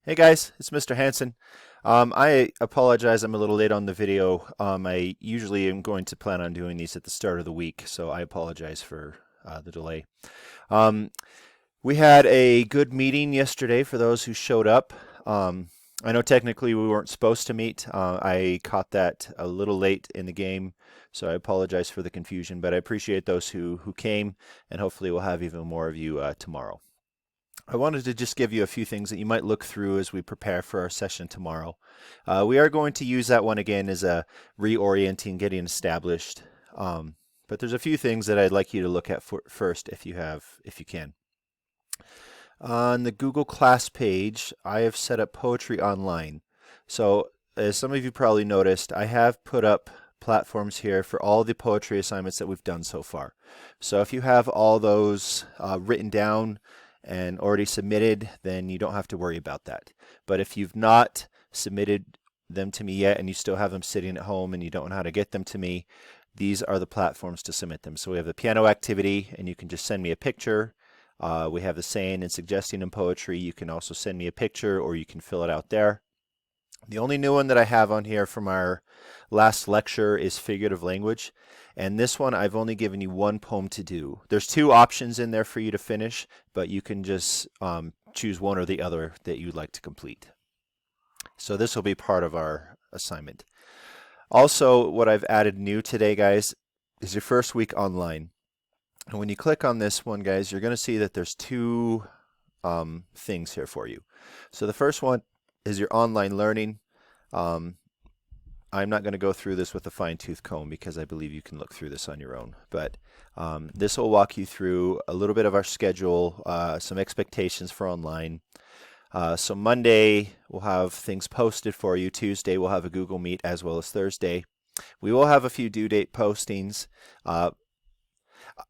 Hey guys, it's Mr. Hanson. I apologize, I'm a little late on the video. I usually am going to plan on doing these at the start of the week, so I apologize for the delay. Um, we had a good meeting yesterday for those who showed up. I know technically we weren't supposed to meet. I caught that a little late in the game, so I apologize for the confusion, but I appreciate those who came, and hopefully we'll have even more of you tomorrow. I wanted to just give you a few things that you might look through as we prepare for our session tomorrow. We are going to use that one again as a reorienting, getting established. But there's a few things that I'd like you to look at first if you can. On the Google Class page, I have set up Poetry Online. So as some of you probably noticed, I have put up platforms here for all the poetry assignments that we've done so far. So if you have all those written down and already submitted, then you don't have to worry about that. But if you've not submitted them to me yet and you still have them sitting at home and you don't know how to get them to me, these are the platforms to submit them. So we have the piano activity, and you can just send me a picture. We have the saying and suggesting in poetry. You can also send me a picture or you can fill it out there. The only new one that I have on here from our last lecture is figurative language. And this one, I've only given you one poem to do. There's two options in there for you to finish, but you can just choose one or the other that you'd like to complete. So this will be part of our assignment. Also, what I've added new today, guys, is your first week online. And when you click on this one, guys, you're going to see that there's two things here for you. So the first one is your online learning. I'm not going to go through this with a fine-tooth comb because I believe you can look through this on your own. But this will walk you through a little bit of our schedule, some expectations for online. So Monday, we'll have things posted for you. Tuesday, we'll have a Google Meet as well as Thursday. We will have a few due date postings.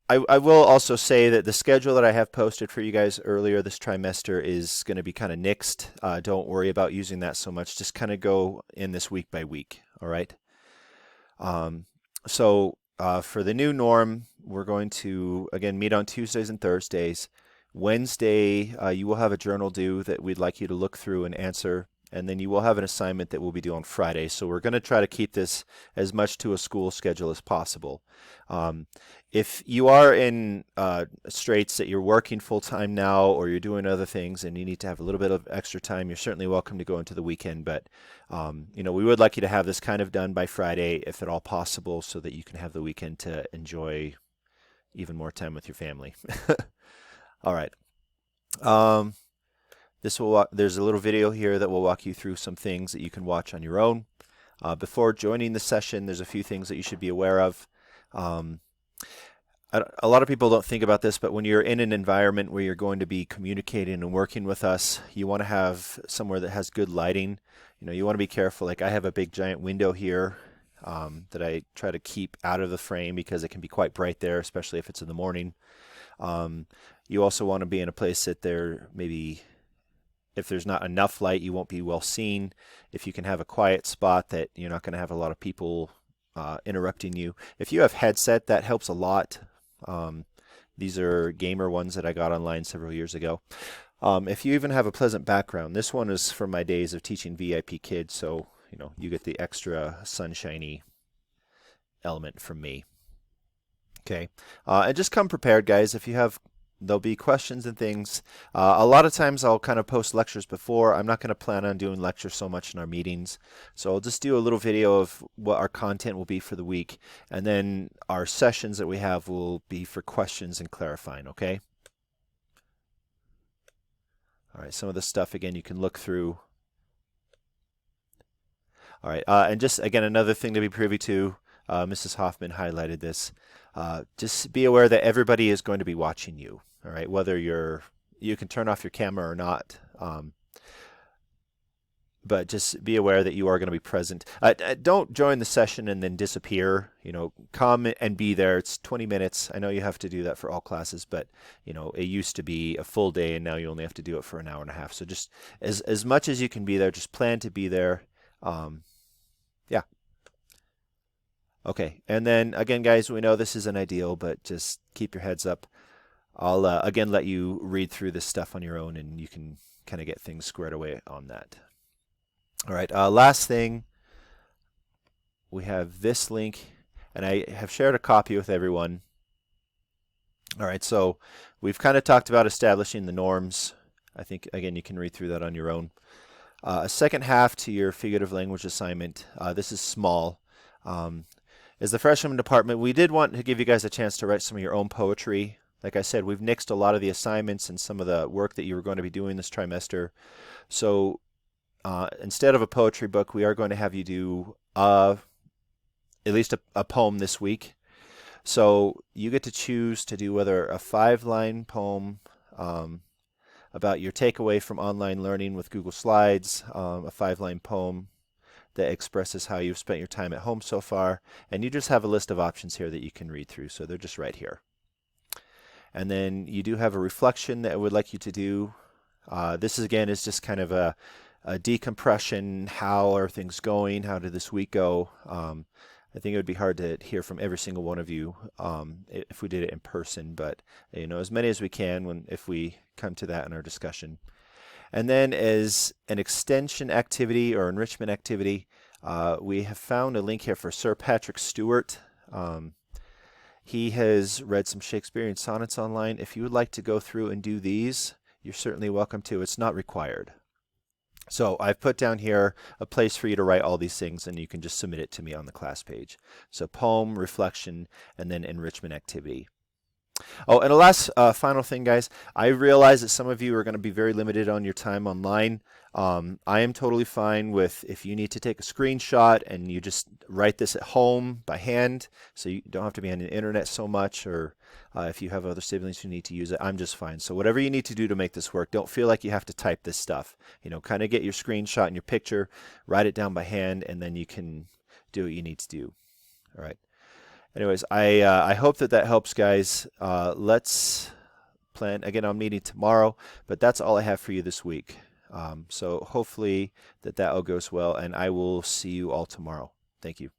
I will also say that the schedule that I have posted for you guys earlier this trimester is going to be kind of nixed. Don't worry about using that so much. Just kind of go in this week by week. All right. For the new norm, we're going to, again, meet on Tuesdays and Thursdays. Wednesday, you will have a journal due that we'd like you to look through and answer. And then you will have an assignment that will be due on Friday. So we're going to try to keep this as much to a school schedule as possible. If you are in straits that you're working full time now or you're doing other things and you need to have a little bit of extra time, you're certainly welcome to go into the weekend. But we would like you to have this kind of done by Friday, if at all possible, so that you can have the weekend to enjoy even more time with your family. All right. There's a little video here that will walk you through some things that you can watch on your own. Before joining the session, there's a few things that you should be aware of. A lot of people don't think about this, but when you're in an environment where you're going to be communicating and working with us, you want to have somewhere that has good lighting. You want to be careful. Like I have a big giant window here that I try to keep out of the frame because it can be quite bright there, especially if it's in the morning. You also want to be in a place that if there's not enough light, you won't be well seen. If you can have a quiet spot that you're not going to have a lot of people interrupting you. If you have headset, that helps a lot. These are gamer ones that I got online several years ago. If you even have a pleasant background, this one is from my days of teaching VIP kids, so you get the extra sunshiny element from me. Okay, and just come prepared, guys. There'll be questions and things. A lot of times I'll kind of post lectures before. I'm not going to plan on doing lectures so much in our meetings. So I'll just do a little video of what our content will be for the week. And then our sessions that we have will be for questions and clarifying, okay? All right, some of the stuff, again, you can look through. All right, and just, again, another thing to be privy to, Mrs. Hoffman highlighted this. Just be aware that everybody is going to be watching you. All right, whether you can turn off your camera or not, but just be aware that you are going to be present. Don't join the session and then disappear. Come and be there. It's 20 minutes. I know you have to do that for all classes, but it used to be a full day, and now you only have to do it for an hour and a half. So just as much as you can be there, just plan to be there. Yeah. Okay, and then again, guys, we know this isn't ideal, but just keep your heads up. I'll again let you read through this stuff on your own, and you can kind of get things squared away on that. All right, last thing, we have this link, and I have shared a copy with everyone. All right, so we've kind of talked about establishing the norms. I think, again, you can read through that on your own. A second half to your figurative language assignment. This is small. Is the freshman department. We did want to give you guys a chance to write some of your own poetry. Like I said, we've nixed a lot of the assignments and some of the work that you were going to be doing this trimester. So instead of a poetry book, we are going to have you do at least a poem this week. So you get to choose to do whether a 5-line poem about your takeaway from online learning with Google Slides, a 5-line poem that expresses how you've spent your time at home so far, and you just have a list of options here that you can read through, so they're just right here. And then you do have a reflection that I would like you to do. This again is just kind of a decompression. How are things going? How did this week go? I think it would be hard to hear from every single one of you if we did it in person, but as many as we can if we come to that in our discussion. And then as an extension activity or enrichment activity, we have found a link here for Sir Patrick Stewart. He has read some Shakespearean sonnets online. If you would like to go through and do these, you're certainly welcome to. It's not required. So I've put down here a place for you to write all these things, and you can just submit it to me on the class page. So poem, reflection, and then enrichment activity. Oh, and a last final thing, guys. I realize that some of you are going to be very limited on your time online. I am totally fine with if you need to take a screenshot and you just write this at home by hand, so you don't have to be on the internet so much, or if you have other siblings who need to use it, I'm just fine. So whatever you need to do to make this work, don't feel like you have to type this stuff. Kind of get your screenshot and your picture, write it down by hand, and then you can do what you need to do. All right. Anyways, I hope that helps, guys. Let's plan again on meeting tomorrow, but that's all I have for you this week. So hopefully that all goes well, and I will see you all tomorrow. Thank you.